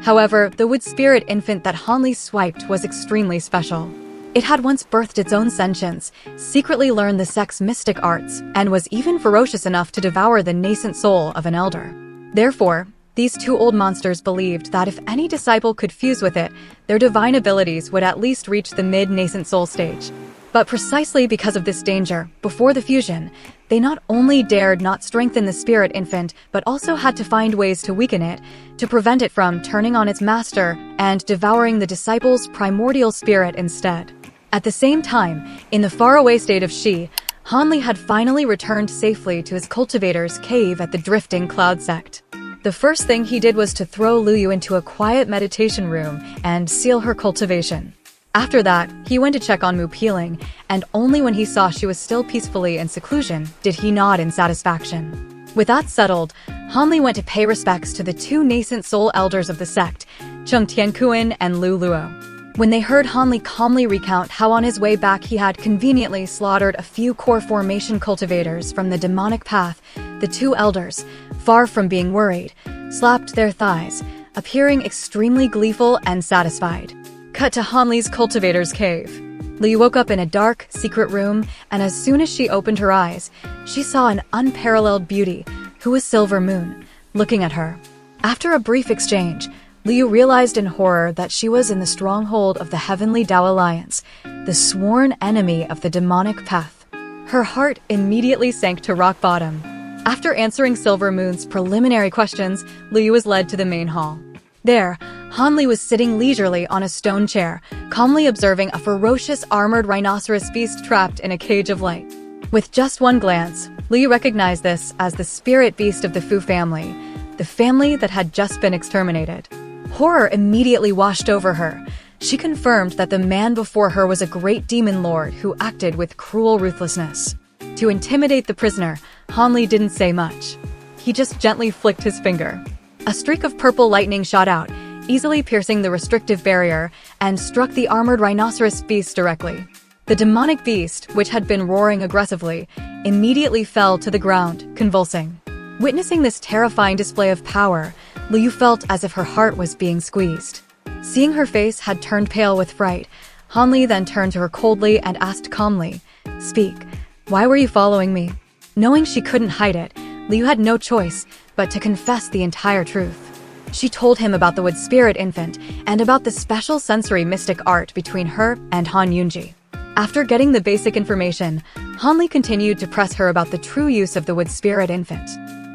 However, the wood spirit infant that Hanli swiped was extremely special. It had once birthed its own sentience, secretly learned the sect's mystic arts, and was even ferocious enough to devour the nascent soul of an elder. Therefore, these two old monsters believed that if any disciple could fuse with it, their divine abilities would at least reach the mid-nascent soul stage. But precisely because of this danger, before the fusion, they not only dared not strengthen the spirit infant, but also had to find ways to weaken it, to prevent it from turning on its master and devouring the disciple's primordial spirit instead. At the same time, in the faraway state of Shi, Hanli had finally returned safely to his cultivator's cave at the drifting cloud sect. The first thing he did was to throw Luyu into a quiet meditation room and seal her cultivation. After that, he went to check on Mu Peeling, and only when he saw she was still peacefully in seclusion did he nod in satisfaction. With that settled, Hanli went to pay respects to the two nascent soul elders of the sect, Chung Tiankuan and Lu Luo. When they heard Hanli calmly recount how on his way back he had conveniently slaughtered a few core formation cultivators from the demonic path, the two elders, far from being worried, slapped their thighs, appearing extremely gleeful and satisfied. Cut to Hanli's cultivator's cave. Li woke up in a dark, secret room, and as soon as she opened her eyes, she saw an unparalleled beauty, who was Silver Moon, looking at her. After a brief exchange, Liu realized in horror that she was in the stronghold of the Heavenly Tao Alliance, the sworn enemy of the demonic path. Her heart immediately sank to rock bottom. After answering Silver Moon's preliminary questions, Liu was led to the main hall. There, Hanli was sitting leisurely on a stone chair, calmly observing a ferocious armored rhinoceros beast trapped in a cage of light. With just one glance, Liu recognized this as the spirit beast of the Fu family, the family that had just been exterminated. Horror immediately washed over her. She confirmed that the man before her was a great demon lord who acted with cruel ruthlessness. To intimidate the prisoner, Hanli didn't say much. He just gently flicked his finger. A streak of purple lightning shot out, easily piercing the restrictive barrier, and struck the armored rhinoceros beast directly. The demonic beast, which had been roaring aggressively, immediately fell to the ground, convulsing. Witnessing this terrifying display of power, Liu felt as if her heart was being squeezed. Seeing her face had turned pale with fright, Hanli then turned to her coldly and asked calmly, "Speak, why were you following me?" Knowing she couldn't hide it, Liu had no choice but to confess the entire truth. She told him about the wood spirit infant and about the special sensory mystic art between her and Han Yunji. After getting the basic information, Hanli continued to press her about the true use of the wood spirit infant.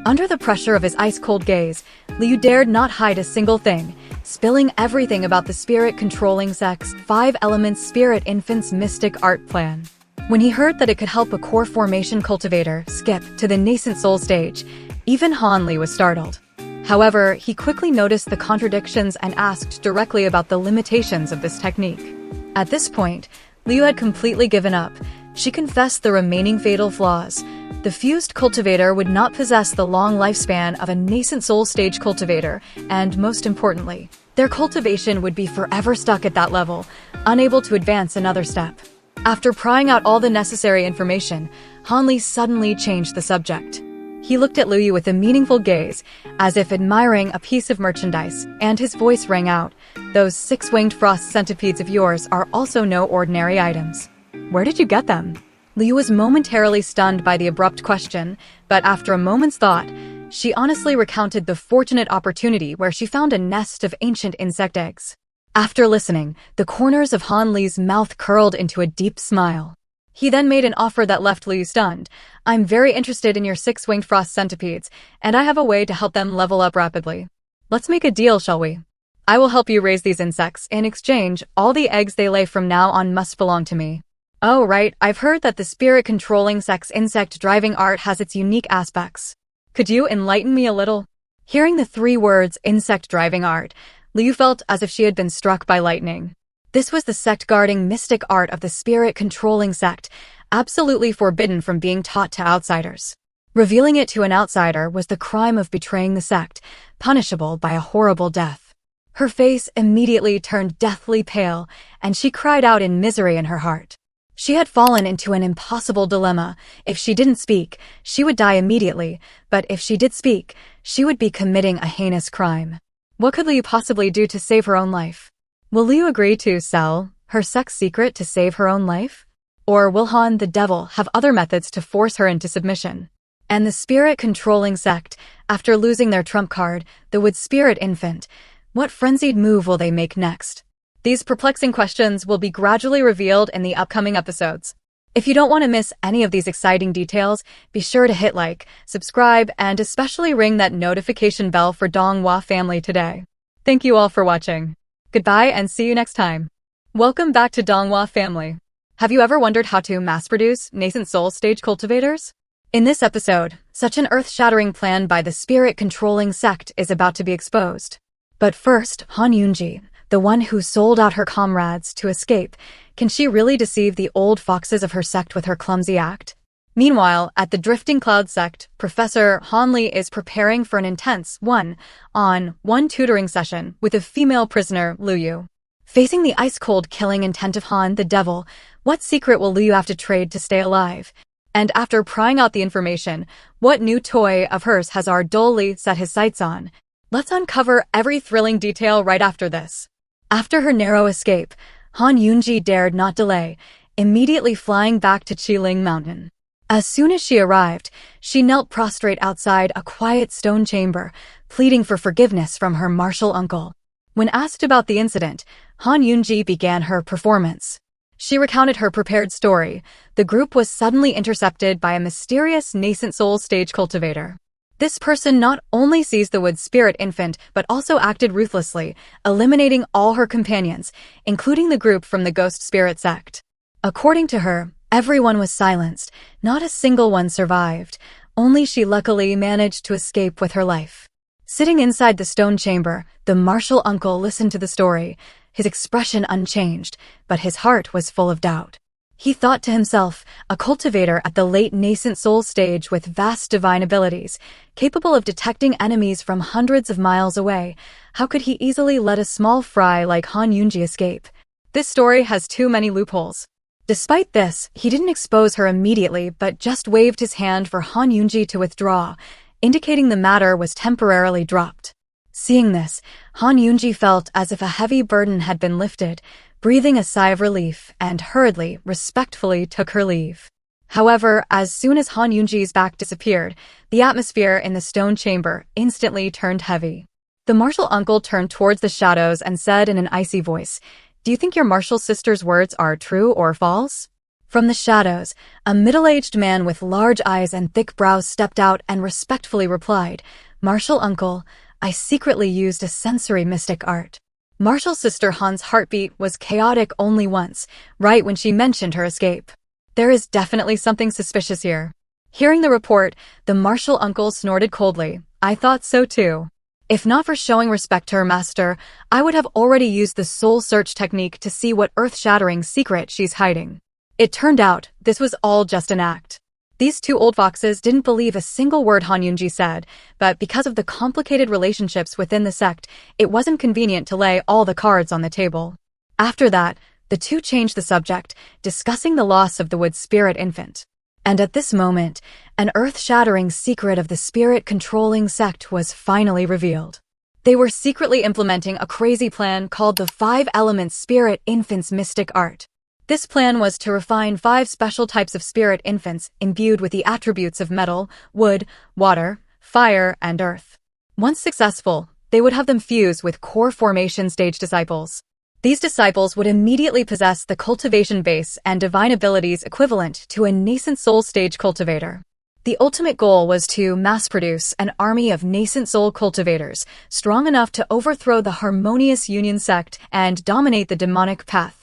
Under the pressure of his ice-cold gaze, Liu dared not hide a single thing, spilling everything about the spirit-controlling sect's 5-element spirit infant's mystic art plan. When he heard that it could help a core formation cultivator skip to the nascent soul stage, even Hanli was startled. However, he quickly noticed the contradictions and asked directly about the limitations of this technique. At this point, Liu had completely given up. She confessed the remaining fatal flaws. The fused cultivator would not possess the long lifespan of a nascent soul stage cultivator, and most importantly, their cultivation would be forever stuck at that level, unable to advance another step. After prying out all the necessary information, Hanli suddenly changed the subject. He looked at Luyu with a meaningful gaze, as if admiring a piece of merchandise, and his voice rang out, "Those 6-winged frost centipedes of yours are also no ordinary items. Where did you get them?" Liu was momentarily stunned by the abrupt question, but after a moment's thought, she honestly recounted the fortunate opportunity where she found a nest of ancient insect eggs. After listening, the corners of Han Li's mouth curled into a deep smile. He then made an offer that left Liu stunned. "I'm very interested in your 6-winged frost centipedes, and I have a way to help them level up rapidly. Let's make a deal, shall we? I will help you raise these insects. In exchange, all the eggs they lay from now on must belong to me." "Oh, right, I've heard that the spirit-controlling sect's insect-driving art has its unique aspects. Could you enlighten me a little?" Hearing the 3 words, insect-driving art, Liu felt as if she had been struck by lightning. This was the sect-guarding mystic art of the spirit-controlling sect, absolutely forbidden from being taught to outsiders. Revealing it to an outsider was the crime of betraying the sect, punishable by a horrible death. Her face immediately turned deathly pale, and she cried out in misery in her heart. She had fallen into an impossible dilemma. If she didn't speak, she would die immediately, but if she did speak, she would be committing a heinous crime. What could Liu possibly do to save her own life? Will Liu agree to sell her sex secret to save her own life? Or will Han, the devil, have other methods to force her into submission? And the spirit-controlling sect, after losing their trump card, the wood spirit infant, what frenzied move will they make next? These perplexing questions will be gradually revealed in the upcoming episodes. If you don't want to miss any of these exciting details, be sure to hit like, subscribe, and especially ring that notification bell for Donghua family today. Thank you all for watching. Goodbye and see you next time. Welcome back to Donghua family. Have you ever wondered how to mass-produce nascent soul stage cultivators? In this episode, such an earth-shattering plan by the spirit-controlling sect is about to be exposed. But first, Han Yunji, the one who sold out her comrades to escape, can she really deceive the old foxes of her sect with her clumsy act? Meanwhile, at the Drifting Cloud sect, Professor Han Li is preparing for an intense one-on-one tutoring session with a female prisoner, Liu Yu. Facing the ice-cold killing intent of Han, the devil, what secret will Liu have to trade to stay alive? And after prying out the information, what new toy of hers has our dull Li set his sights on? Let's uncover every thrilling detail right after this. After her narrow escape, Han Yunji dared not delay, immediately flying back to Qiling Mountain. As soon as she arrived, she knelt prostrate outside a quiet stone chamber, pleading for forgiveness from her martial uncle. When asked about the incident, Han Yunji began her performance. She recounted her prepared story. The group was suddenly intercepted by a mysterious nascent soul stage cultivator. This person not only seized the wood spirit infant, but also acted ruthlessly, eliminating all her companions, including the group from the ghost spirit sect. According to her, everyone was silenced. Not a single one survived. Only she luckily managed to escape with her life. Sitting inside the stone chamber, the martial uncle listened to the story, his expression unchanged, but his heart was full of doubt. He thought to himself, a cultivator at the late nascent soul stage with vast divine abilities, capable of detecting enemies from hundreds of miles away, how could he easily let a small fry like Han Yunji escape? This story has too many loopholes. Despite this, he didn't expose her immediately but just waved his hand for Han Yunji to withdraw, indicating the matter was temporarily dropped. Seeing this, Han Yunji felt as if a heavy burden had been lifted, breathing a sigh of relief, and hurriedly, respectfully took her leave. However, as soon as Han Yunji's back disappeared, the atmosphere in the stone chamber instantly turned heavy. The martial uncle turned towards the shadows and said in an icy voice, "Do you think your martial sister's words are true or false?" From the shadows, a middle-aged man with large eyes and thick brows stepped out and respectfully replied, "Martial uncle, I secretly used a sensory mystic art." Martial sister Han's heartbeat was chaotic only once, right when she mentioned her escape. There is definitely something suspicious here. Hearing the report, the martial uncle snorted coldly. I thought so too. If not for showing respect to her master, I would have already used the soul search technique to see what earth-shattering secret she's hiding. It turned out, this was all just an act. These two old foxes didn't believe a single word Han Yunji said, but because of the complicated relationships within the sect, it wasn't convenient to lay all the cards on the table. After that, the two changed the subject, discussing the loss of the wood spirit infant. And at this moment, an earth-shattering secret of the spirit-controlling sect was finally revealed. They were secretly implementing a crazy plan called the 5-element spirit infant's mystic art. This plan was to refine 5 special types of spirit infants imbued with the attributes of metal, wood, water, fire, and earth. Once successful, they would have them fuse with core formation stage disciples. These disciples would immediately possess the cultivation base and divine abilities equivalent to a nascent soul stage cultivator. The ultimate goal was to mass-produce an army of nascent soul cultivators strong enough to overthrow the harmonious Union sect and dominate the demonic path.